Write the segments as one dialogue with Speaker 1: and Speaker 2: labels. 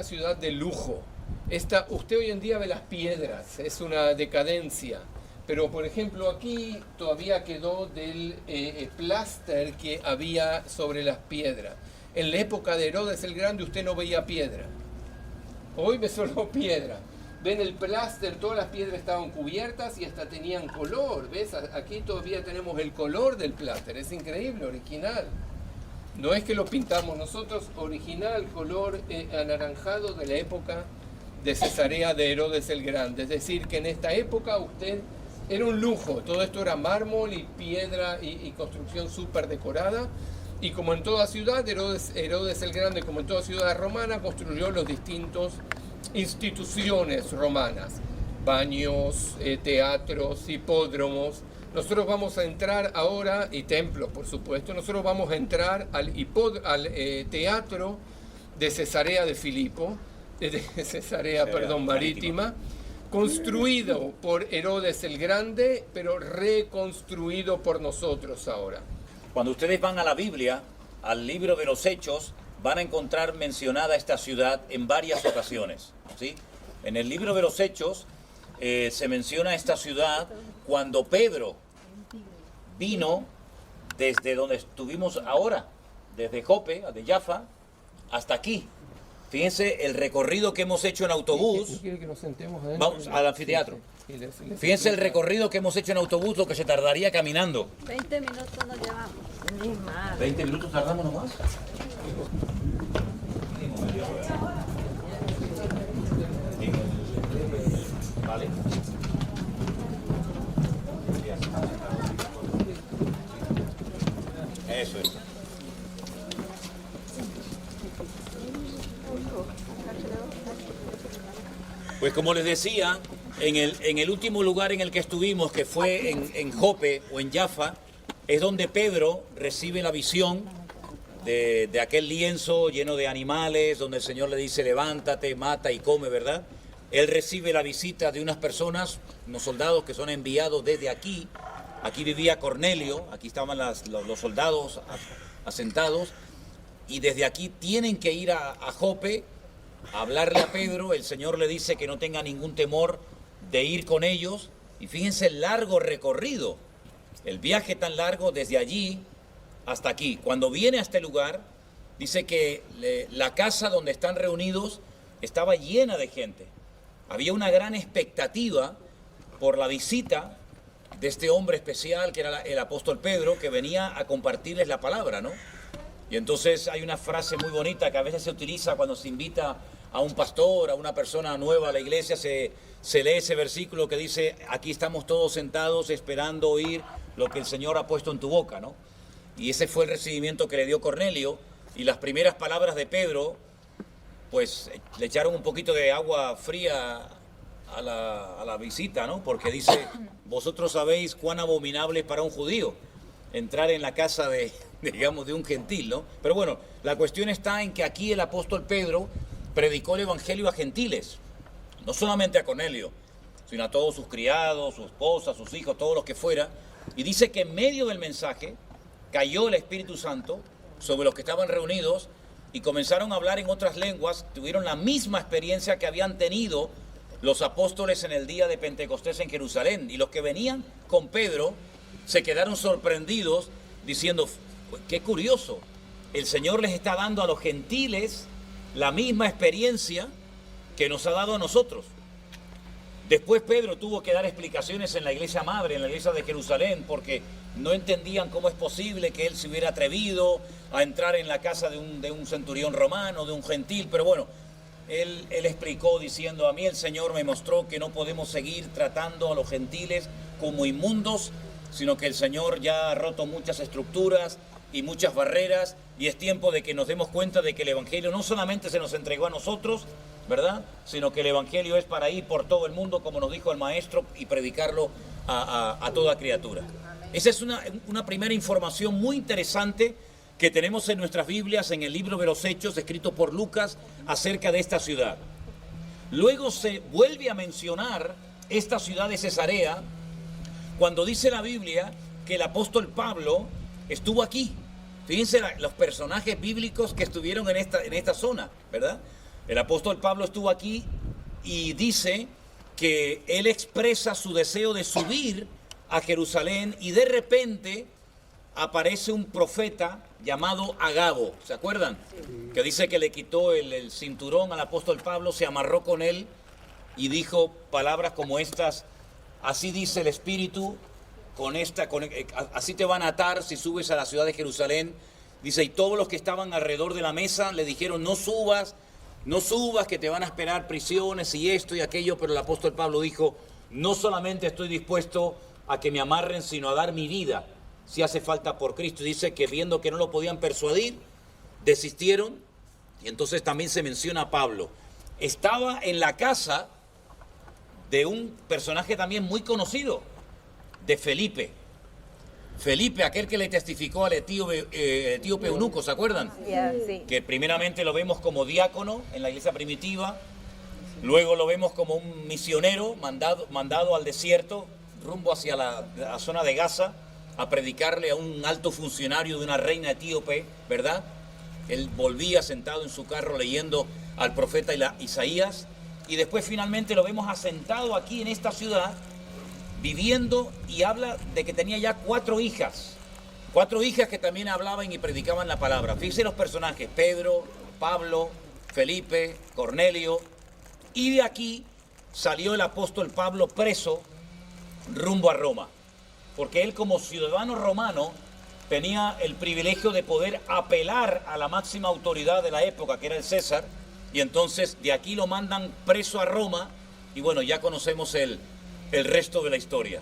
Speaker 1: ciudad de lujo. Usted hoy en día ve las piedras, es una decadencia. Pero, por ejemplo, aquí todavía quedó del pláster que había sobre las piedras. En la época de Herodes el Grande usted no veía piedra. Hoy ve solo piedra. Ven el pláster, todas las piedras estaban cubiertas y hasta tenían color. ¿Ves? Aquí todavía tenemos el color del pláster. Es increíble, original. No es que lo pintamos nosotros, original, color anaranjado de la época de Cesarea de Herodes el Grande. Es decir, que en esta época usted era un lujo. Todo esto era mármol y piedra y construcción súper decorada. Y como en toda ciudad, Herodes el Grande, como en toda ciudad romana, construyó los distintos instituciones romanas, baños, teatros, hipódromos. Nosotros vamos a entrar ahora, y templos por supuesto, nosotros vamos a entrar al teatro de Cesarea de Filipo, Marítima, construido por Herodes el Grande, pero reconstruido por nosotros ahora.
Speaker 2: Cuando ustedes van a la Biblia, al libro de los Hechos, van a encontrar mencionada esta ciudad en varias ocasiones, ¿sí? En el libro de los Hechos se menciona esta ciudad cuando Pedro vino desde donde estuvimos ahora, desde Jope, de Jaffa, hasta aquí. Fíjense el recorrido que hemos hecho en autobús.
Speaker 1: ¿Quiere que nos sentemos adentro?
Speaker 2: Vamos al anfiteatro. Fíjense el recorrido que hemos hecho en autobús, lo que se tardaría caminando.
Speaker 3: 20 minutos nos llevamos. Ni más.
Speaker 2: 20 minutos tardamos nomás. Vale. Eso es. Pues como les decía, en el último lugar en el que estuvimos, que fue en Jope o en Jaffa, es donde Pedro recibe la visión de aquel lienzo lleno de animales, donde el Señor le dice levántate, mata y come, ¿verdad? Él recibe la visita de unas personas, unos soldados que son enviados desde aquí. Aquí vivía Cornelio, aquí estaban los soldados asentados, y desde aquí tienen que ir a Jope a hablarle a Pedro. El Señor le dice que no tenga ningún temor de ir con ellos, y fíjense el largo recorrido, el viaje tan largo desde allí hasta aquí. Cuando viene a este lugar, dice que la casa donde están reunidos estaba llena de gente. Había una gran expectativa por la visita de este hombre especial que era el apóstol Pedro, que venía a compartirles la palabra, ¿no? Y entonces hay una frase muy bonita que a veces se utiliza cuando se invita a un pastor, a una persona nueva a la iglesia, se lee ese versículo que dice: aquí estamos todos sentados esperando oír lo que el Señor ha puesto en tu boca, ¿no? Y ese fue el recibimiento que le dio Cornelio, y las primeras palabras de Pedro, pues le echaron un poquito de agua fría a la visita, ¿no? Porque dice: vosotros sabéis cuán abominable es para un judío entrar en la casa de un gentil, ¿no? Pero bueno, la cuestión está en que aquí el apóstol Pedro predicó el evangelio a gentiles, no solamente a Cornelio, sino a todos sus criados, su esposa, sus hijos, todos los que fuera. Y dice que en medio del mensaje cayó el Espíritu Santo sobre los que estaban reunidos y comenzaron a hablar en otras lenguas. Tuvieron la misma experiencia que habían tenido los apóstoles en el día de Pentecostés en Jerusalén. Y los que venían con Pedro se quedaron sorprendidos diciendo: qué curioso, el Señor les está dando a los gentiles la misma experiencia que nos ha dado a nosotros. Después Pedro tuvo que dar explicaciones en la iglesia madre, en la iglesia de Jerusalén, porque no entendían cómo es posible que él se hubiera atrevido a entrar en la casa de un centurión romano, de un gentil. Pero bueno, él explicó diciendo: a mí el Señor me mostró que no podemos seguir tratando a los gentiles como inmundos, sino que el Señor ya ha roto muchas estructuras y muchas barreras, y es tiempo de que nos demos cuenta de que el Evangelio no solamente se nos entregó a nosotros, ¿verdad?, sino que el Evangelio es para ir por todo el mundo, como nos dijo el Maestro, y predicarlo a toda criatura. Esa es una primera información muy interesante que tenemos en nuestras Biblias, en el libro de los Hechos, escrito por Lucas, acerca de esta ciudad. Luego se vuelve a mencionar esta ciudad de Cesarea, cuando dice la Biblia que el apóstol Pablo estuvo aquí. Fíjense los personajes bíblicos que estuvieron en esta zona, ¿verdad? El apóstol Pablo estuvo aquí y dice que él expresa su deseo de subir a Jerusalén y de repente aparece un profeta llamado Agabo, ¿se acuerdan? Sí. Que dice que le quitó el cinturón al apóstol Pablo, se amarró con él y dijo palabras como estas: así dice el Espíritu, así te van a atar si subes a la ciudad de Jerusalén. Dice, y todos los que estaban alrededor de la mesa le dijeron, no subas, que te van a esperar prisiones y esto y aquello. Pero el apóstol Pablo dijo, no solamente estoy dispuesto a que me amarren, sino a dar mi vida, si hace falta, por Cristo. Y dice que viendo que no lo podían persuadir, desistieron. Y entonces también se menciona a Pablo. Estaba en la casa de un personaje también muy conocido, de Felipe. Felipe, aquel que le testificó al etíope eunuco, ¿se acuerdan?
Speaker 3: Sí.
Speaker 2: Que primeramente lo vemos como diácono en la iglesia primitiva, luego lo vemos como un misionero mandado al desierto, rumbo hacia la zona de Gaza, a predicarle a un alto funcionario de una reina etíope, ¿verdad? Él volvía sentado en su carro leyendo al profeta Isaías, y después finalmente lo vemos asentado aquí en esta ciudad, viviendo, y habla de que tenía ya 4 hijas que también hablaban y predicaban la palabra. Fíjense los personajes: Pedro, Pablo, Felipe, Cornelio. Y de aquí salió el apóstol Pablo preso rumbo a Roma, porque él, como ciudadano romano, tenía el privilegio de poder apelar a la máxima autoridad de la época, que era el César, y entonces de aquí lo mandan preso a Roma. Y bueno, ya conocemos el resto de la historia.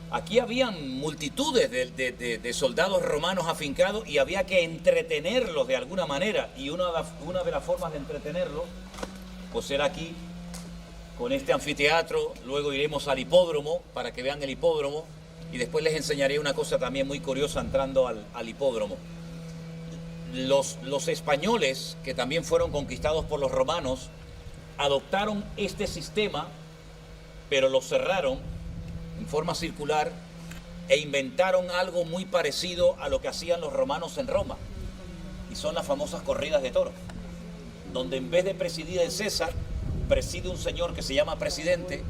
Speaker 2: Aquí habían multitudes de soldados romanos afincados y había que entretenerlos de alguna manera, y una de las formas de entretenerlos pues era aquí, con este anfiteatro. Luego iremos al hipódromo para que vean el hipódromo, y después les enseñaré una cosa también muy curiosa entrando al hipódromo. Los españoles, que también fueron conquistados por los romanos, adoptaron este sistema, pero lo cerraron en forma circular e inventaron algo muy parecido a lo que hacían los romanos en Roma, y son las famosas corridas de toros, donde en vez de presidir el César, preside un señor que se llama presidente,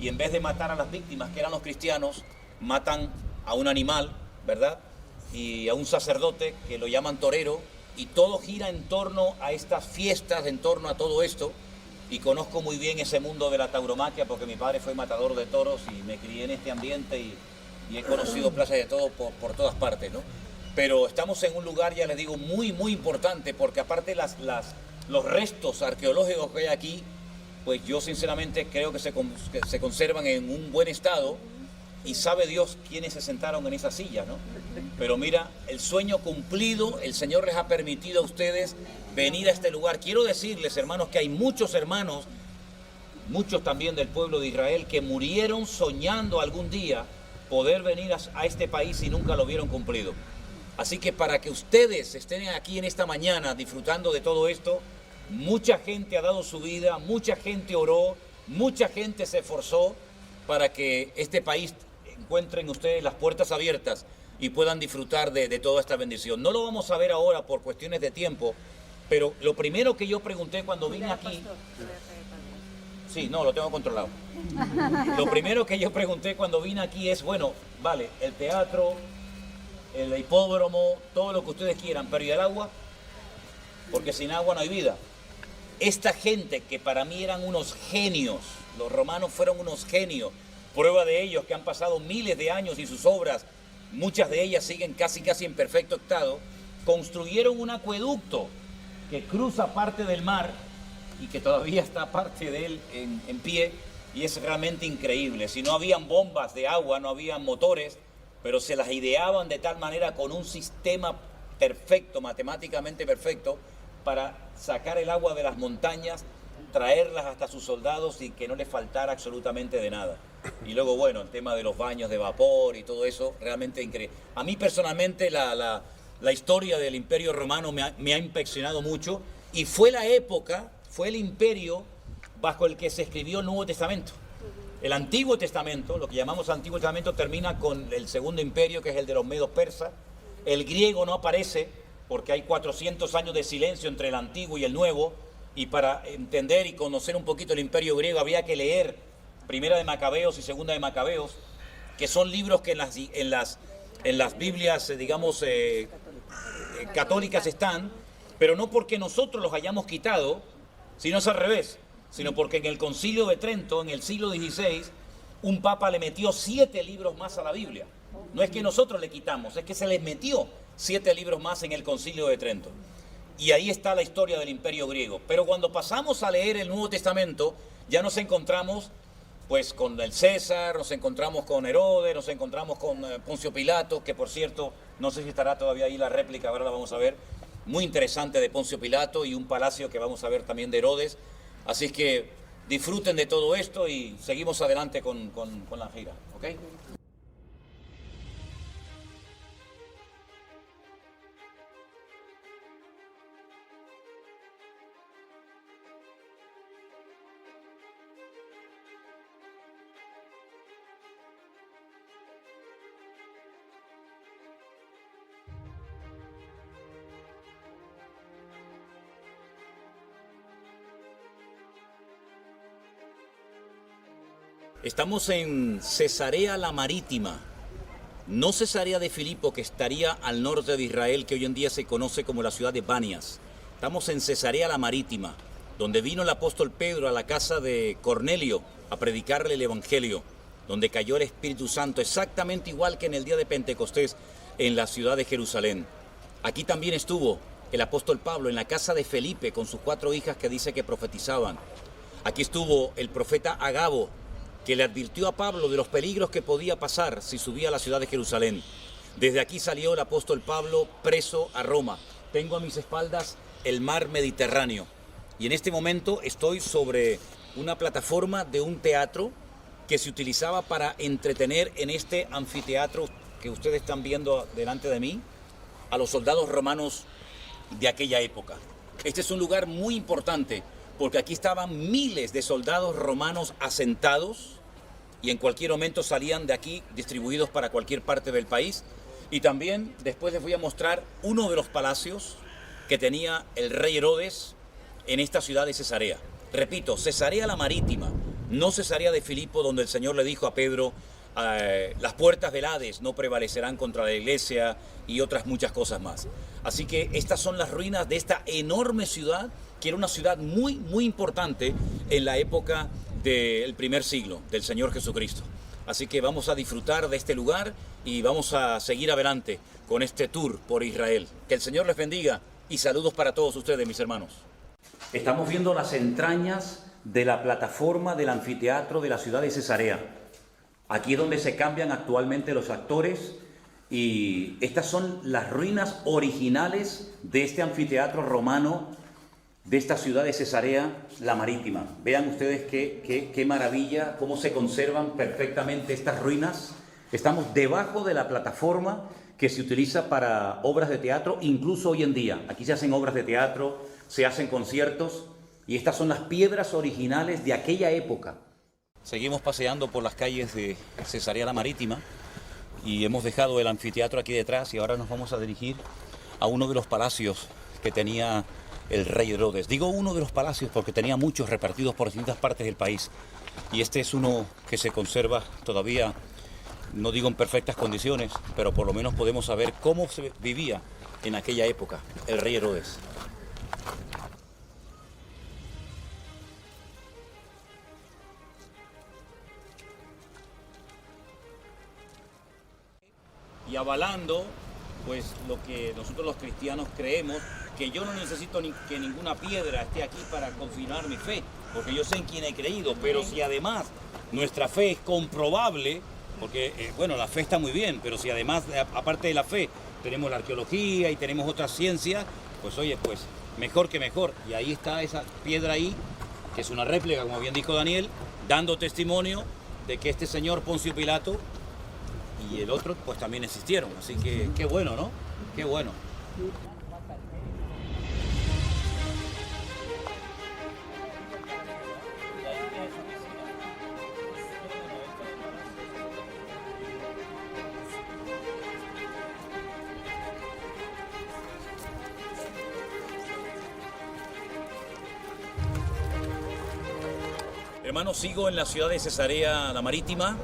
Speaker 2: y en vez de matar a las víctimas, que eran los cristianos, matan a un animal, ¿verdad? Y a un sacerdote, que lo llaman torero, y todo gira en torno a estas fiestas, en torno a todo esto. Y conozco muy bien ese mundo de la tauromaquia, porque mi padre fue matador de toros y me crié en este ambiente, y he conocido plazas de todo por todas partes, ¿no? Pero estamos en un lugar, ya les digo, muy, muy importante, porque aparte los restos arqueológicos que hay aquí, pues yo sinceramente creo que se conservan en un buen estado, y sabe Dios quiénes se sentaron en esa silla, ¿no? Pero mira, el sueño cumplido, el Señor les ha permitido a ustedes venir a este lugar. Quiero decirles, hermanos, que hay muchos hermanos, muchos también del pueblo de Israel, que murieron soñando algún día poder venir a este país y nunca lo vieron cumplido. Así que para que ustedes estén aquí en esta mañana disfrutando de todo esto, mucha gente ha dado su vida, mucha gente oró, mucha gente se esforzó para que este país encuentren ustedes las puertas abiertas y puedan disfrutar de toda esta bendición. No lo vamos a ver ahora por cuestiones de tiempo, pero lo primero que yo pregunté cuando vine aquí... Sí, no, lo tengo controlado. Lo primero que yo pregunté cuando vine aquí es, bueno, vale, el teatro, el hipódromo, todo lo que ustedes quieran, pero ¿y el agua? Porque sin agua no hay vida. Esta gente, que para mí eran unos genios, los romanos fueron unos genios, prueba de ellos que han pasado miles de años y sus obras, muchas de ellas siguen casi en perfecto estado, construyeron un acueducto que cruza parte del mar y que todavía está parte de él en pie, y es realmente increíble. Si no habían bombas de agua, no habían motores, pero se las ideaban de tal manera, con un sistema perfecto, matemáticamente perfecto, para sacar el agua de las montañas, traerlas hasta sus soldados y que no les faltara absolutamente de nada. Y luego, bueno, el tema de los baños de vapor y todo eso, realmente increíble. A mí personalmente la historia del Imperio Romano me ha impresionado mucho, y fue la época, fue el imperio bajo el que se escribió el Nuevo Testamento. El Antiguo Testamento, lo que llamamos Antiguo Testamento, termina con el Segundo Imperio, que es el de los medos persas. El griego no aparece porque hay 400 años de silencio entre el Antiguo y el Nuevo, Y para entender y conocer un poquito el imperio griego había que leer Primera de Macabeos y Segunda de Macabeos, que son libros que en las Biblias, digamos, católicas están, pero no porque nosotros los hayamos quitado, sino es al revés, sino porque en el Concilio de Trento, en el siglo XVI, un papa le metió 7 libros más a la Biblia. No es que nosotros le quitamos, es que se les metió 7 libros más en el Concilio de Trento. Y ahí está la historia del imperio griego. Pero cuando pasamos a leer el Nuevo Testamento, ya nos encontramos pues con el César, nos encontramos con Herodes, nos encontramos con Poncio Pilato, que por cierto, no sé si estará todavía ahí la réplica, ahora la vamos a ver, muy interesante de Poncio Pilato, y un palacio que vamos a ver también de Herodes. Así es que disfruten de todo esto y seguimos adelante con la gira, ¿ok? Estamos en Cesarea la Marítima, no Cesarea de Filipo, que estaría al norte de Israel, que hoy en día se conoce como la ciudad de Banias. Estamos en Cesarea la Marítima, donde vino el apóstol Pedro a la casa de Cornelio a predicarle el Evangelio, donde cayó el Espíritu Santo, exactamente igual que en el día de Pentecostés en la ciudad de Jerusalén. Aquí también estuvo el apóstol Pablo en la casa de Felipe con sus 4 hijas que dice que profetizaban. Aquí estuvo el profeta Agabo, que le advirtió a Pablo de los peligros que podía pasar si subía a la ciudad de Jerusalén. Desde aquí salió el apóstol Pablo preso a Roma. Tengo a mis espaldas el mar Mediterráneo y en este momento estoy sobre una plataforma de un teatro que se utilizaba para entretener en este anfiteatro que ustedes están viendo delante de mí a los soldados romanos de aquella época. Este es un lugar muy importante porque aquí estaban miles de soldados romanos asentados y en cualquier momento salían de aquí distribuidos para cualquier parte del país. Y también después les voy a mostrar uno de los palacios que tenía el rey Herodes en esta ciudad de Cesarea. Repito, Cesarea la Marítima, no Cesarea de Filipo, donde el Señor le dijo a Pedro, las puertas del Hades no prevalecerán contra la iglesia y otras muchas cosas más. Así que estas son las ruinas de esta enorme ciudad, que era una ciudad muy, muy importante en la época del primer siglo del Señor Jesucristo. Así que vamos a disfrutar de este lugar y vamos a seguir adelante con este tour por Israel. Que el Señor les bendiga y saludos para todos ustedes, mis hermanos. Estamos viendo las entrañas de la plataforma del anfiteatro de la ciudad de Cesarea. Aquí es donde se cambian actualmente los actores y estas son las ruinas originales de este anfiteatro romano de esta ciudad de Cesarea la Marítima. Vean ustedes qué maravilla, cómo se conservan perfectamente estas ruinas. Estamos debajo de la plataforma que se utiliza para obras de teatro, incluso hoy en día. Aquí se hacen obras de teatro, se hacen conciertos y estas son las piedras originales de aquella época. Seguimos paseando por las calles de Cesarea la Marítima y hemos dejado el anfiteatro aquí detrás y ahora nos vamos a dirigir a uno de los palacios que tenía el rey Herodes. Digo uno de los palacios porque tenía muchos repartidos por distintas partes del país y este es uno que se conserva todavía, no digo en perfectas condiciones, pero por lo menos podemos saber cómo se vivía en aquella época el rey Herodes. Y avalando pues lo que nosotros los cristianos creemos, que yo no necesito que ninguna piedra esté aquí para confirmar mi fe, porque yo sé en quién he creído, pero si además nuestra fe es comprobable, porque bueno, la fe está muy bien, pero si además, aparte de la fe, tenemos la arqueología y tenemos otras ciencias, pues oye, pues mejor que mejor. Y ahí está esa piedra ahí, que es una réplica, como bien dijo Daniel, dando testimonio de que este señor Poncio Pilato y el otro pues también existieron, así que qué bueno, ¿no? Qué bueno. hermanos, sigo en la ciudad de Cesarea la Marítima.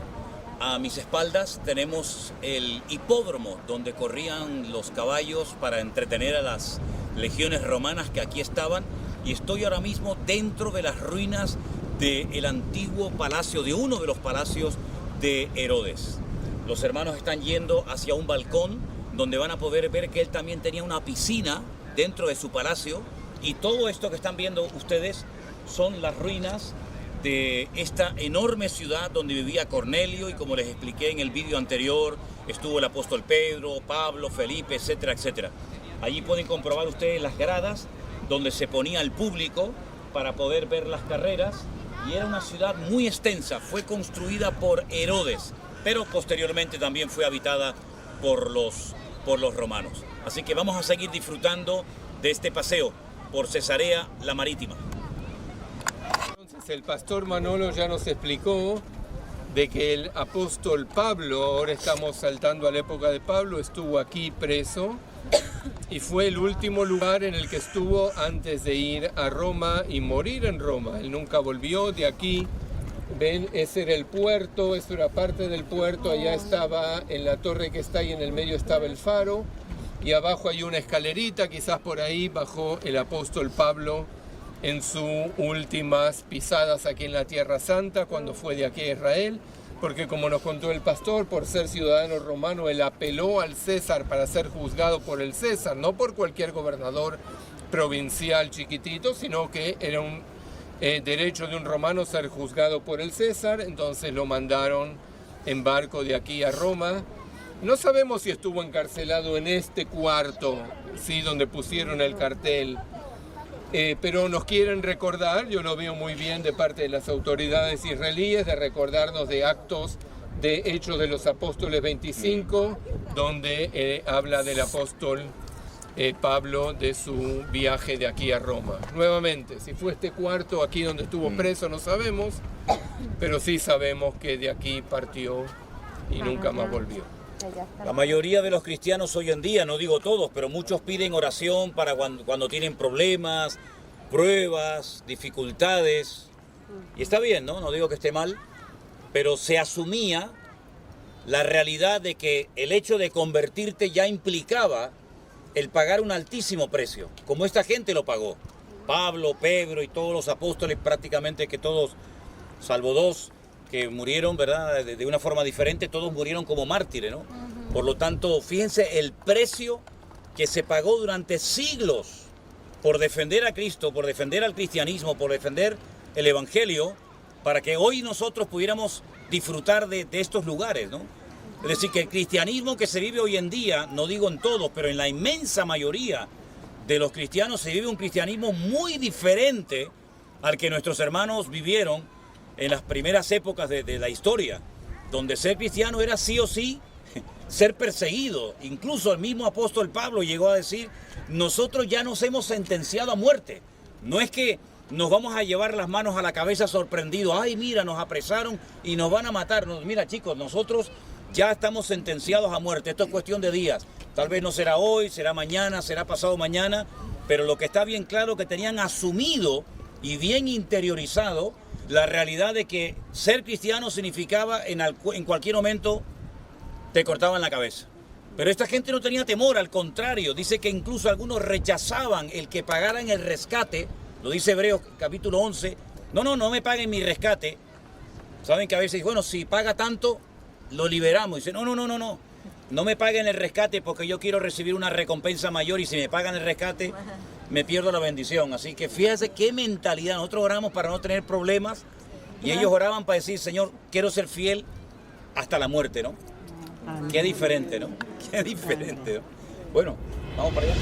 Speaker 2: A mis espaldas tenemos el hipódromo donde corrían los caballos para entretener a las legiones romanas que aquí estaban, y estoy ahora mismo dentro de las ruinas del antiguo palacio, de uno de los palacios de Herodes. Los hermanos están yendo hacia un balcón donde van a poder ver que él también tenía una piscina dentro de su palacio, y todo esto que están viendo ustedes son las ruinas de esta enorme ciudad donde vivía Cornelio, y como les expliqué en el vídeo anterior, estuvo el apóstol Pedro, Pablo, Felipe, etcétera, etcétera. Allí pueden comprobar ustedes las gradas donde se ponía el público para poder ver las carreras, y era una ciudad muy extensa. Fue construida por Herodes, pero posteriormente también fue habitada por los romanos. Así que vamos a seguir disfrutando de este paseo por Cesarea la Marítima.
Speaker 1: Entonces el pastor Manolo ya nos explicó de que el apóstol Pablo, ahora estamos saltando a la época de Pablo, estuvo aquí preso, y fue el último lugar en el que estuvo antes de ir a Roma y morir en Roma. Él nunca volvió de aquí. Ven, ese era el puerto, eso era parte del puerto. Allá estaba, en la torre que está ahí en el medio estaba el faro, y abajo hay una escalerita, quizás por ahí bajó el apóstol Pablo en sus últimas pisadas aquí en la Tierra Santa, cuando fue de aquí a Israel, porque como nos contó el pastor, por ser ciudadano romano, él apeló al César para ser juzgado por el César, no por cualquier gobernador provincial chiquitito, sino que era un derecho de un romano ser juzgado por el César. Entonces lo mandaron en barco de aquí a Roma. No sabemos si estuvo encarcelado en este cuarto, sí, donde pusieron el cartel, pero nos quieren recordar, yo lo veo muy bien de parte de las autoridades israelíes, de recordarnos de Actos de Hechos de los Apóstoles 25, donde habla del apóstol Pablo de su viaje de aquí a Roma. Nuevamente, si fue este cuarto aquí donde estuvo preso, no sabemos, pero sí sabemos que de aquí partió y nunca más volvió.
Speaker 2: La mayoría de los cristianos hoy en día, no digo todos, pero muchos piden oración para cuando tienen problemas, pruebas, dificultades. Y está bien, ¿no? No digo que esté mal, pero se asumía la realidad de que el hecho de convertirte ya implicaba el pagar un altísimo precio, como esta gente lo pagó. Pablo, Pedro y todos los apóstoles, prácticamente que todos, salvo dos, que murieron, ¿verdad?, de una forma diferente, todos murieron como mártires, ¿no? Por lo tanto, fíjense el precio que se pagó durante siglos por defender a Cristo, por defender al cristianismo, por defender el evangelio, para que hoy nosotros pudiéramos disfrutar de estos lugares, ¿no? Es decir, que el cristianismo que se vive hoy en día, no digo en todos, pero en la inmensa mayoría de los cristianos se vive un cristianismo muy diferente al que nuestros hermanos vivieron en las primeras épocas de la historia, donde ser cristiano era sí o sí ser perseguido. Incluso el mismo apóstol Pablo llegó a decir: nosotros ya nos hemos sentenciado a muerte. No es que nos vamos a llevar las manos a la cabeza sorprendidos, ay mira, nos apresaron y nos van a matar. Mira chicos, nosotros ya estamos sentenciados a muerte, esto es cuestión de días. Tal vez no será hoy, será mañana, será pasado mañana, pero lo que está bien claro es que tenían asumido y bien interiorizado la realidad de que ser cristiano significaba en cualquier momento te cortaban la cabeza. Pero esta gente no tenía temor, al contrario, dice que incluso algunos rechazaban el que pagaran el rescate, lo dice Hebreos capítulo 11, no me paguen mi rescate. Saben que a veces, bueno, si paga tanto, lo liberamos. Dice, no me paguen el rescate porque yo quiero recibir una recompensa mayor, y si me pagan el rescate, me pierdo la bendición. Así que fíjense qué mentalidad. Nosotros oramos para no tener problemas y ellos oraban para decir: Señor, quiero ser fiel hasta la muerte, ¿no? Qué diferente, ¿no? Qué diferente, ¿no? Bueno, vamos para allá.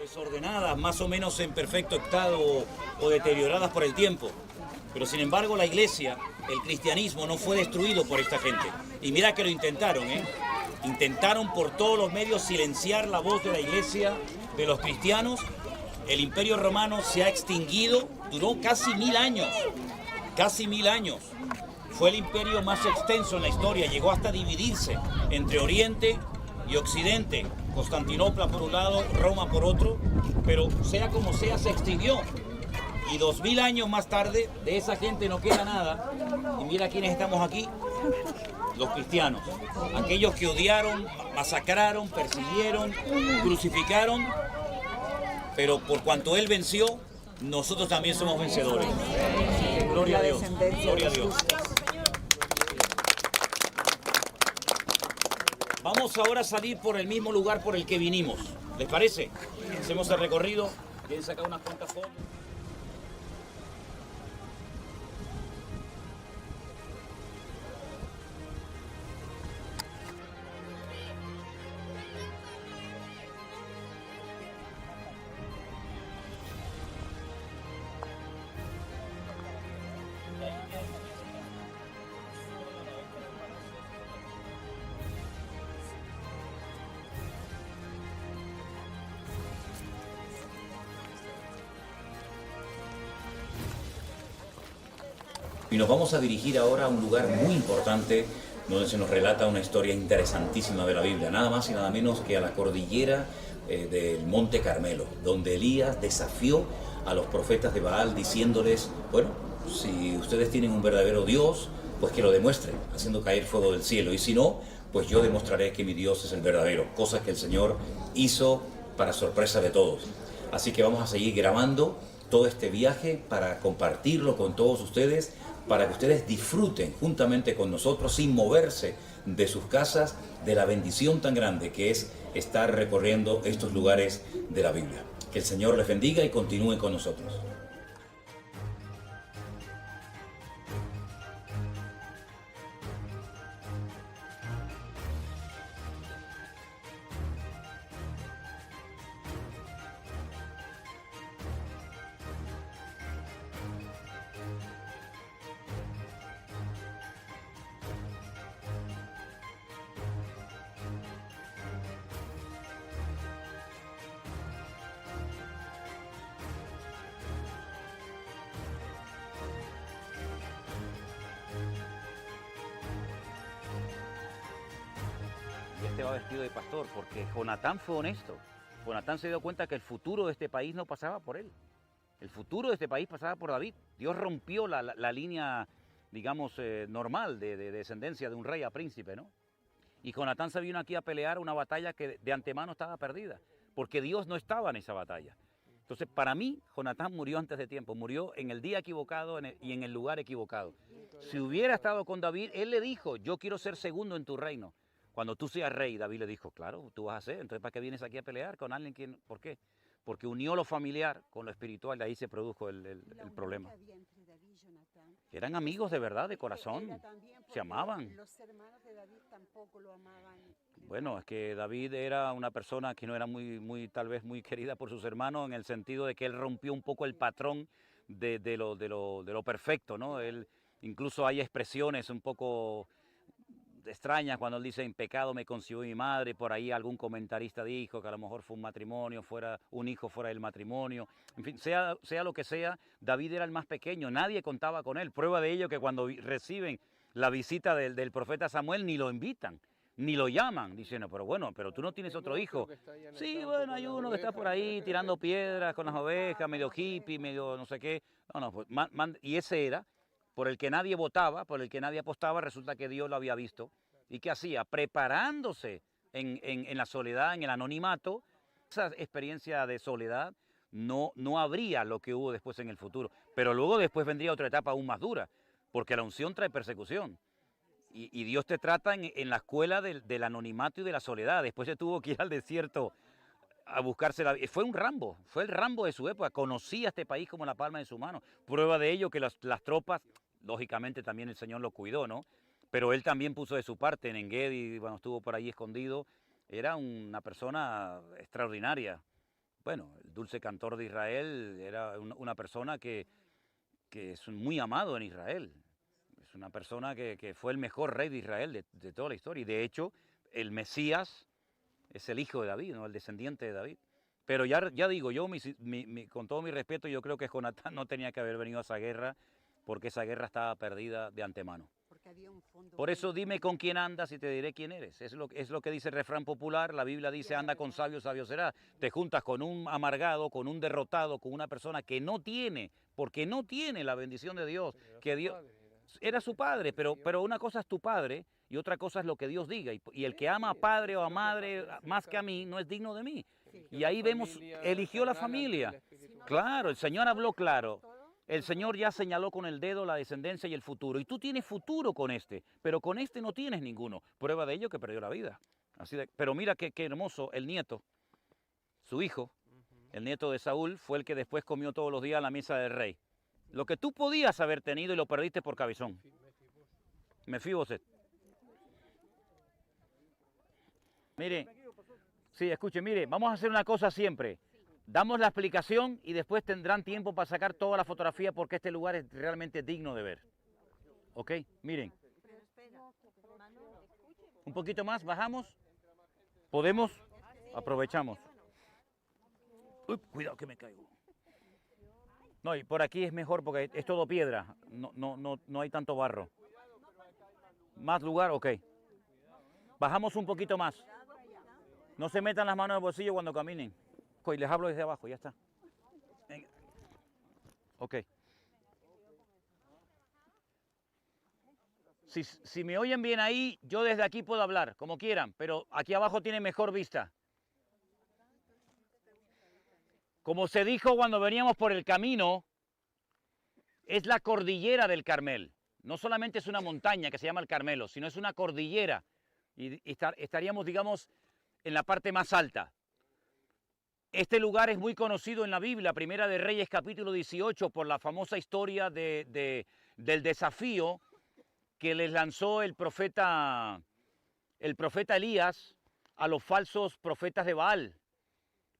Speaker 2: Desordenadas, más o menos en perfecto estado o deterioradas por el tiempo. Pero sin embargo la iglesia, el cristianismo no fue destruido por esta gente. Y mira que lo intentaron, ¿eh? Intentaron por todos los medios silenciar la voz de la iglesia, de los cristianos. El Imperio Romano se ha extinguido, duró casi 1000 años, casi 1000 años. Fue el imperio más extenso en la historia, llegó hasta dividirse entre Oriente y Occidente. Constantinopla por un lado, Roma por otro, pero sea como sea se extinguió. Y 2000 años más tarde de esa gente no queda nada. Y mira quiénes estamos aquí, los cristianos. Aquellos que odiaron, masacraron, persiguieron, crucificaron. Pero por cuanto Él venció, nosotros también somos vencedores. Gloria a Dios. Gloria a Dios. Vamos ahora a salir por el mismo lugar por el que vinimos. ¿Les parece? Hacemos el recorrido. ¿Quieren sacar unas cuantas fotos? Y nos vamos a dirigir ahora a un lugar muy importante donde se nos relata una historia interesantísima de la Biblia, nada más y nada menos que a la cordillera del Monte Carmelo, donde Elías desafió a los profetas de Baal diciéndoles, bueno, si ustedes tienen un verdadero Dios, pues que lo demuestren, haciendo caer fuego del cielo, y si no, pues yo demostraré que mi Dios es el verdadero, cosa que el Señor hizo para sorpresa de todos. Así que vamos a seguir grabando todo este viaje para compartirlo con todos ustedes, para que ustedes disfruten juntamente con nosotros, sin moverse de sus casas, de la bendición tan grande que es estar recorriendo estos lugares de la Biblia. Que el Señor les bendiga y continúe con nosotros. Este va vestido de pastor porque Jonatán fue honesto. Jonatán se dio cuenta que el futuro de este país no pasaba por él. El futuro de este país pasaba por David. Dios rompió la línea, digamos, normal de descendencia de un rey a príncipe, ¿no? Y Jonatán se vino aquí a pelear una batalla que de antemano estaba perdida, porque Dios no estaba en esa batalla. Entonces, para mí, Jonatán murió antes de tiempo, murió en el día equivocado y en el lugar equivocado. Si hubiera estado con David, él le dijo, yo quiero ser segundo en tu reino. Cuando tú seas rey, David le dijo, claro, tú vas a ser, entonces ¿para qué vienes aquí a pelear con alguien? ¿Por qué? Porque unió lo familiar con lo espiritual, de ahí se produjo el problema. Eran amigos de verdad, de corazón, se amaban.
Speaker 4: Los hermanos de David tampoco lo amaban.
Speaker 2: Bueno, es que David era una persona que no era tal vez muy querida por sus hermanos, en el sentido de que él rompió un poco el patrón de lo perfecto, ¿no? Él, incluso hay expresiones un poco extrañas cuando él dice, en pecado me concibió mi madre. Por ahí algún comentarista dijo que a lo mejor fue un matrimonio, un hijo fuera del matrimonio. En fin, sea lo que sea, David era el más pequeño, nadie contaba con él. Prueba de ello que cuando reciben la visita del profeta Samuel ni lo invitan, ni lo llaman, diciendo, pero tú no tienes otro hijo. Sí, bueno, hay uno que está por ahí tirando piedras con las ovejas, medio hippie, medio no sé qué. No, pues, y ese era, por el que nadie votaba, por el que nadie apostaba, resulta que Dios lo había visto. ¿Y qué hacía? Preparándose en la soledad, en el anonimato. Esa experiencia de soledad no habría lo que hubo después en el futuro. Pero luego después vendría otra etapa aún más dura, porque la unción trae persecución. Y Dios te trata en la escuela del anonimato y de la soledad. Después se tuvo que ir al desierto a buscarse la vida. Fue un Rambo, fue el Rambo de su época. Conocía este país como la palma de su mano. Prueba de ello que las tropas, lógicamente también el Señor lo cuidó, ¿no? Pero él también puso de su parte en Engedi, cuando estuvo por ahí escondido. Era una persona extraordinaria. Bueno, el dulce cantor de Israel era una persona que es muy amado en Israel. Es una persona que fue el mejor rey de Israel de toda la historia. Y de hecho, el Mesías es el hijo de David, ¿no? El descendiente de David. Pero ya digo, yo con todo mi respeto, yo creo que Jonatán no tenía que haber venido a esa guerra, porque esa guerra estaba perdida de antemano.
Speaker 4: Porque había un fondo.
Speaker 2: Por eso dime con quién andas y te diré quién eres. Es lo que dice el refrán popular. La Biblia dice, anda con sabio, sabio será. Te juntas con un amargado, con un derrotado, con una persona que no tiene, porque no tiene la bendición de Dios. Que Dios era su padre, pero una cosa es tu padre y otra cosa es lo que Dios diga. Y el que ama a padre o a madre más que a mí no es digno de mí. Y ahí vemos, eligió la familia. Claro, el Señor habló claro. El Señor ya señaló con el dedo la descendencia y el futuro. Y tú tienes futuro con este, pero con este no tienes ninguno. Prueba de ello que perdió la vida. Pero mira qué hermoso, el nieto, su hijo, el nieto de Saúl, fue el que después comió todos los días a la mesa del rey. Lo que tú podías haber tenido y lo perdiste por cabezón. Mefiboset. Mire, sí, escuche, mire, vamos a hacer una cosa siempre. Damos la explicación y después tendrán tiempo para sacar toda la fotografía porque este lugar es realmente digno de ver. ¿Ok? Miren. Un poquito más, bajamos. ¿Podemos? Aprovechamos. Uy, cuidado que me caigo. No, y por aquí es mejor porque es todo piedra. No hay tanto barro. ¿Más lugar? Ok. Bajamos un poquito más. No se metan las manos en el bolsillo cuando caminen. Y les hablo desde abajo, ya está. Venga. Ok. Si me oyen bien ahí, yo desde aquí puedo hablar, como quieran, pero aquí abajo tiene mejor vista. Como se dijo cuando veníamos por el camino, es la cordillera del Carmel. No solamente es una montaña que se llama el Carmelo, sino es una cordillera. Y estaríamos, digamos, en la parte más alta. Este lugar es muy conocido en la Biblia, Primera de Reyes capítulo 18, por la famosa historia del desafío que les lanzó el profeta Elías a los falsos profetas de Baal.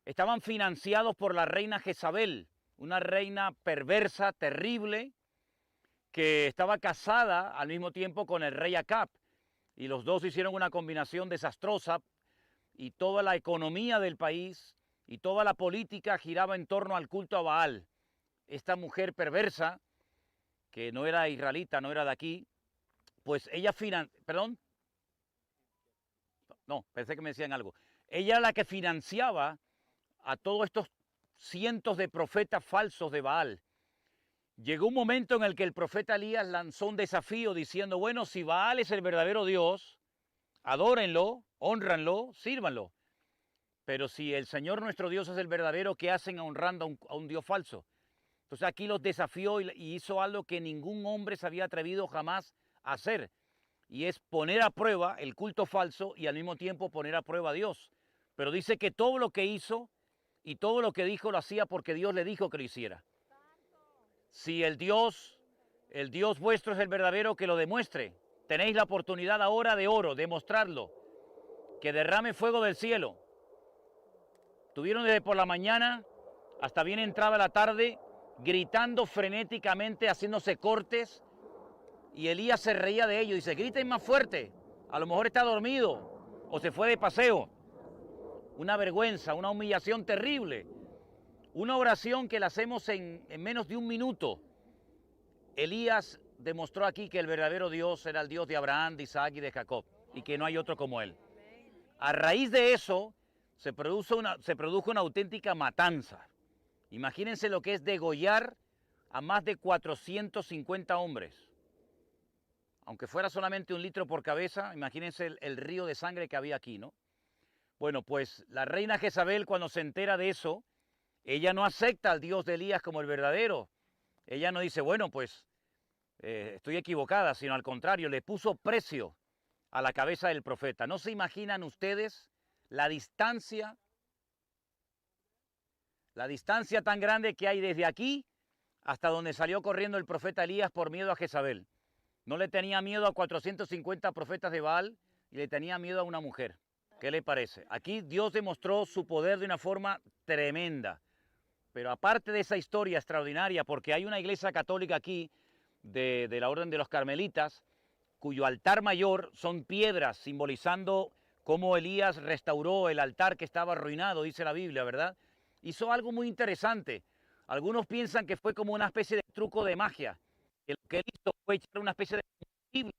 Speaker 2: Estaban financiados por la reina Jezabel, una reina perversa, terrible, que estaba casada al mismo tiempo con el rey Acab. Y los dos hicieron una combinación desastrosa y toda la economía del país y toda la política giraba en torno al culto a Baal. Esta mujer perversa, que no era israelita, no era de aquí, pues ella perdón, no, pensé que me decían algo. Ella era la que financiaba a todos estos cientos de profetas falsos de Baal. Llegó un momento en el que el profeta Elías lanzó un desafío diciendo, bueno, si Baal es el verdadero Dios, adórenlo, honranlo, sírvanlo. Pero si el Señor nuestro Dios es el verdadero, ¿qué hacen honrando a un Dios falso? Entonces aquí los desafió y hizo algo que ningún hombre se había atrevido jamás a hacer. Y es poner a prueba el culto falso y al mismo tiempo poner a prueba a Dios. Pero dice que todo lo que hizo y todo lo que dijo lo hacía porque Dios le dijo que lo hiciera. Si el Dios vuestro es el verdadero, que lo demuestre. Tenéis la oportunidad ahora de oro, de mostrarlo. Que derrame fuego del cielo. Estuvieron desde por la mañana hasta bien entrada la tarde, gritando frenéticamente, haciéndose cortes. Y Elías se reía de ellos. Dice, griten más fuerte. A lo mejor está dormido o se fue de paseo. Una vergüenza, una humillación terrible. Una oración que la hacemos en menos de un minuto. Elías demostró aquí que el verdadero Dios era el Dios de Abraham, de Isaac y de Jacob. Y que no hay otro como él. A raíz de eso se produjo una auténtica matanza. Imagínense lo que es degollar a más de 450 hombres. Aunque fuera solamente 1 litro por cabeza, imagínense el río de sangre que había aquí, ¿no? Bueno, pues la reina Jezabel, cuando se entera de eso, ella no acepta al Dios de Elías como el verdadero. Ella no dice, bueno, pues estoy equivocada, sino al contrario, le puso precio a la cabeza del profeta. ¿No se imaginan ustedes la distancia tan grande que hay desde aquí hasta donde salió corriendo el profeta Elías por miedo a Jezabel? No le tenía miedo a 450 profetas de Baal y le tenía miedo a una mujer. ¿Qué le parece? Aquí Dios demostró su poder de una forma tremenda. Pero aparte de esa historia extraordinaria, porque hay una iglesia católica aquí de la Orden de los Carmelitas, cuyo altar mayor son piedras simbolizando cómo Elías restauró el altar que estaba arruinado, dice la Biblia, ¿verdad? Hizo algo muy interesante. Algunos piensan que fue como una especie de truco de magia. Que lo que él hizo fue echar una especie de combustible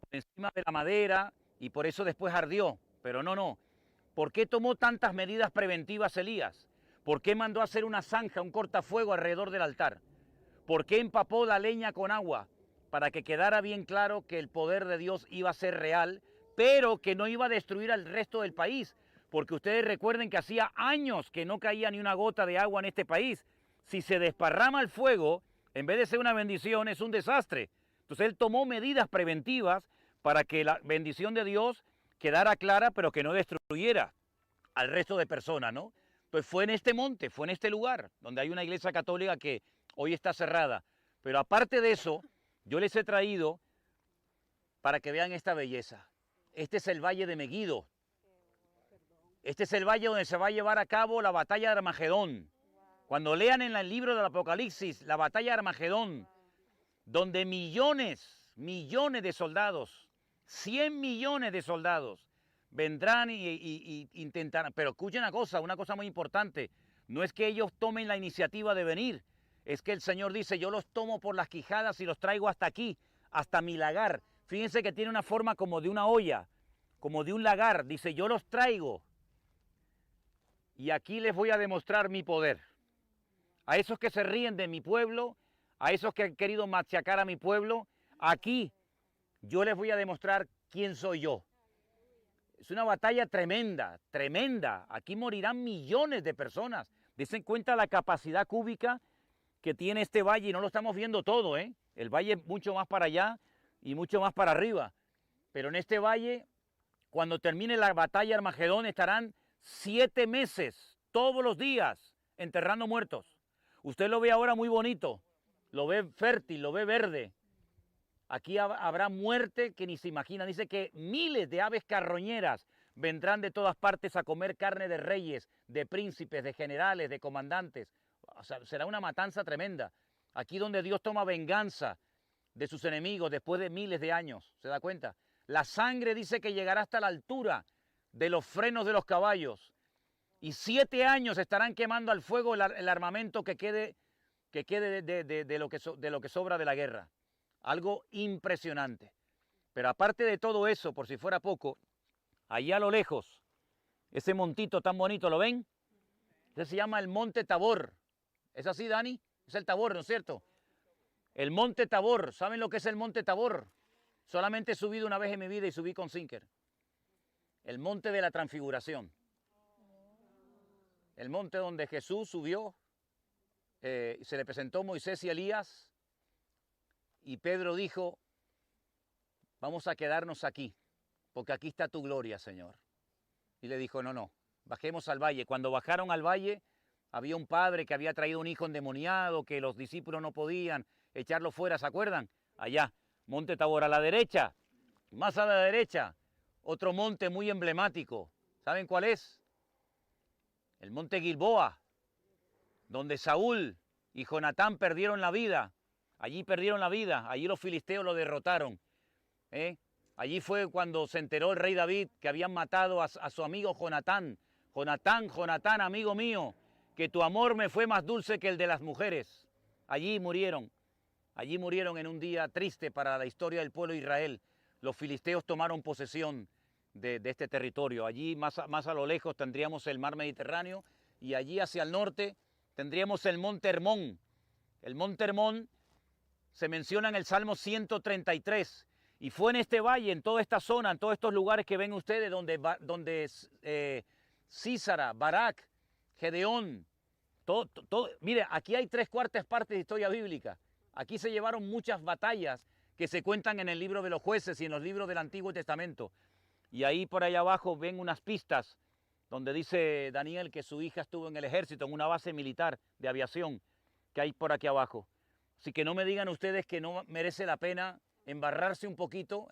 Speaker 2: por encima de la madera y por eso después ardió. Pero no. ¿Por qué tomó tantas medidas preventivas Elías? ¿Por qué mandó a hacer una zanja, un cortafuego alrededor del altar? ¿Por qué empapó la leña con agua? Para que quedara bien claro que el poder de Dios iba a ser real, pero que no iba a destruir al resto del país. Porque ustedes recuerden que hacía años que no caía ni una gota de agua en este país. Si se desparrama el fuego, en vez de ser una bendición, es un desastre. Entonces él tomó medidas preventivas para que la bendición de Dios quedara clara, pero que no destruyera al resto de personas, ¿no? Entonces fue en este monte, fue en este lugar, donde hay una iglesia católica que hoy está cerrada. Pero aparte de eso, yo les he traído para que vean esta belleza. Este es el valle de Meguido. Este es el valle donde se va a llevar a cabo la batalla de Armagedón. Cuando lean en el libro del Apocalipsis, la batalla de Armagedón, donde millones de soldados, 100 millones de soldados, vendrán y intentarán. Pero escuchen una cosa muy importante. No es que ellos tomen la iniciativa de venir. Es que el Señor dice, yo los tomo por las quijadas y los traigo hasta aquí, hasta mi lagar. Fíjense que tiene una forma como de una olla, como de un lagar. Dice, yo los traigo. Y aquí les voy a demostrar mi poder. A esos que se ríen de mi pueblo, a esos que han querido machacar a mi pueblo, aquí yo les voy a demostrar quién soy yo. Es una batalla tremenda, tremenda. Aquí morirán millones de personas. Desen cuenta la capacidad cúbica que tiene este valle y no lo estamos viendo todo, ¿eh? El valle es mucho más para allá y mucho más para arriba. Pero en este valle, cuando termine la batalla de Armagedón, estarán 7 meses, todos los días, enterrando muertos. Usted lo ve ahora muy bonito, lo ve fértil, lo ve verde. Aquí habrá muerte que ni se imagina. Dice que miles de aves carroñeras vendrán de todas partes a comer carne de reyes, de príncipes, de generales, de comandantes. O sea, será una matanza tremenda. Aquí donde Dios toma venganza de sus enemigos después de miles de años. ¿Se da cuenta? La sangre dice que llegará hasta la altura de los frenos de los caballos. Y 7 años estarán quemando al fuego el armamento que quede de lo que sobra de la guerra. Algo impresionante. Pero aparte de todo eso, por si fuera poco, allá a lo lejos, ese montito tan bonito, ¿lo ven? Ese se llama el Monte Tabor. ¿Es así, Dani? Es el Tabor, ¿no es cierto? El Monte Tabor. ¿Saben lo que es el Monte Tabor? Solamente he subido una vez en mi vida y subí con Sinker. El Monte de la Transfiguración. El monte donde Jesús subió, se le presentó Moisés y Elías, y Pedro dijo, vamos a quedarnos aquí, porque aquí está tu gloria, Señor. Y le dijo, no, bajemos al valle. Cuando bajaron al valle, había un padre que había traído un hijo endemoniado, que los discípulos no podían echarlo fuera, ¿se acuerdan? Allá, Monte Tabor, a la derecha, más a la derecha, otro monte muy emblemático. ¿Saben cuál es? El monte Gilboa, donde Saúl y Jonatán perdieron la vida. Allí perdieron la vida, allí los filisteos lo derrotaron. Allí fue cuando se enteró el rey David que habían matado a su amigo Jonatán. Jonatán, amigo mío, que tu amor me fue más dulce que el de las mujeres. Allí murieron en un día triste para la historia del pueblo de Israel. Los filisteos tomaron posesión de este territorio. Allí más a lo lejos tendríamos el mar Mediterráneo y allí hacia el norte tendríamos el monte Hermón. El monte Hermón se menciona en el Salmo 133 y fue en este valle, en toda esta zona, en todos estos lugares que ven ustedes donde Sísara, Barak, Gedeón, mire, aquí hay 3/4 partes de historia bíblica. Aquí se llevaron muchas batallas que se cuentan en el libro de los jueces y en los libros del Antiguo Testamento. Y ahí por allá abajo ven unas pistas donde dice Daniel que su hija estuvo en el ejército, en una base militar de aviación que hay por aquí abajo. Así que no me digan ustedes que no merece la pena embarrarse un poquito,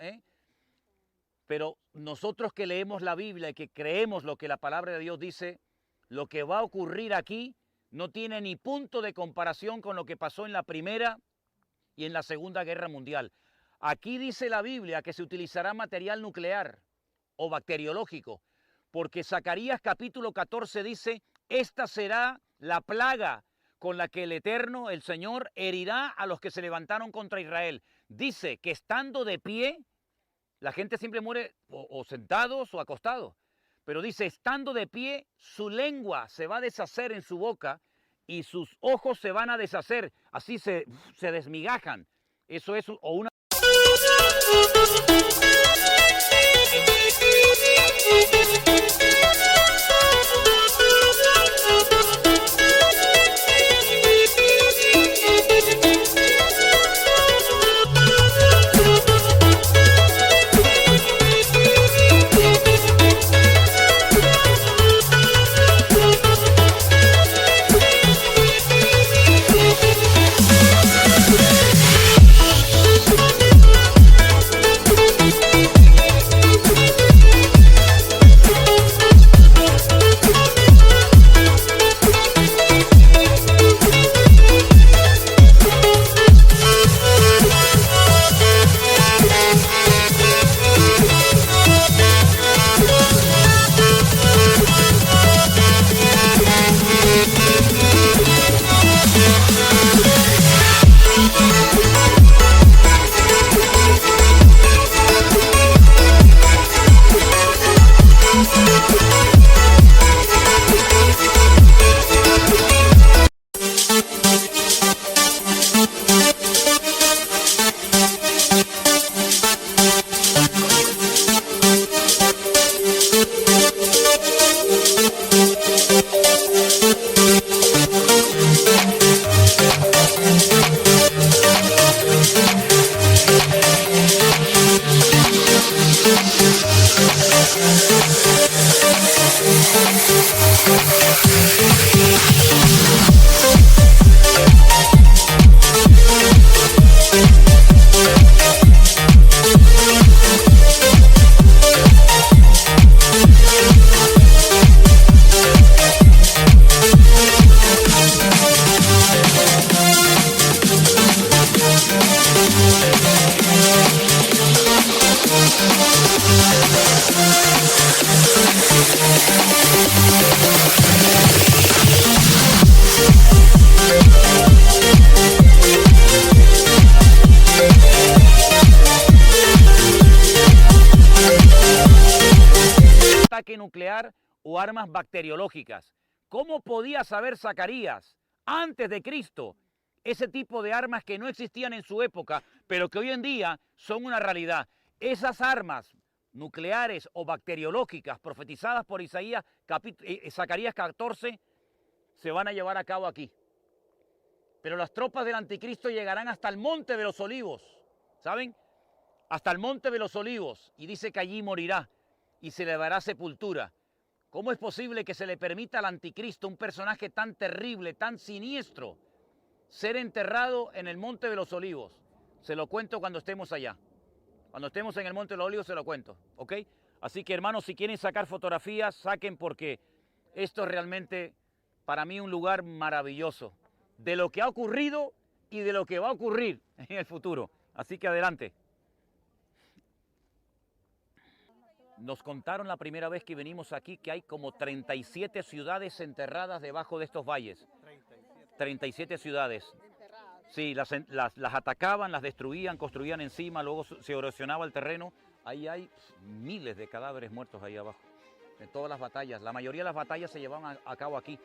Speaker 2: pero nosotros que leemos la Biblia y que creemos lo que la palabra de Dios dice, lo que va a ocurrir aquí no tiene ni punto de comparación con lo que pasó en la Primera y en la Segunda Guerra Mundial. Aquí dice la Biblia que se utilizará material nuclear. o bacteriológico, porque Zacarías capítulo 14 dice, esta será la plaga con la que el Eterno, el Señor, herirá a los que se levantaron contra Israel. Dice que estando de pie, la gente siempre muere o sentados o acostados, pero dice, estando de pie, su lengua se va a deshacer en su boca y sus ojos se van a deshacer, así se desmigajan. Eso es o una... ataque nuclear o armas bacteriológicas. ¿Cómo podía saber Zacarías antes de Cristo ese tipo de armas que no existían en su época, pero que hoy en día son una realidad? Esas armas nucleares o bacteriológicas profetizadas por Zacarías 14 se van a llevar a cabo aquí. Pero las tropas del anticristo llegarán hasta el monte de los olivos, ¿saben? Hasta el monte de los olivos, y dice que allí morirá y se le dará sepultura. ¿Cómo es posible que se le permita al anticristo, un personaje tan terrible, tan siniestro, ser enterrado en el monte de los olivos? Se lo cuento cuando estemos allá. Cuando estemos en el monte de los olivos se lo cuento, ¿ok? Así que, hermanos, si quieren sacar fotografías, saquen, porque esto es realmente para mí un lugar maravilloso de lo que ha ocurrido y de lo que va a ocurrir en el futuro. Así que adelante. Nos contaron la primera vez que venimos aquí que hay como 37 ciudades enterradas debajo de estos valles. 37 ciudades. Sí, las atacaban, las destruían, construían encima, luego se erosionaba el terreno. Ahí hay miles de cadáveres muertos ahí abajo, de todas las batallas. La mayoría de las batallas se llevaban a cabo aquí.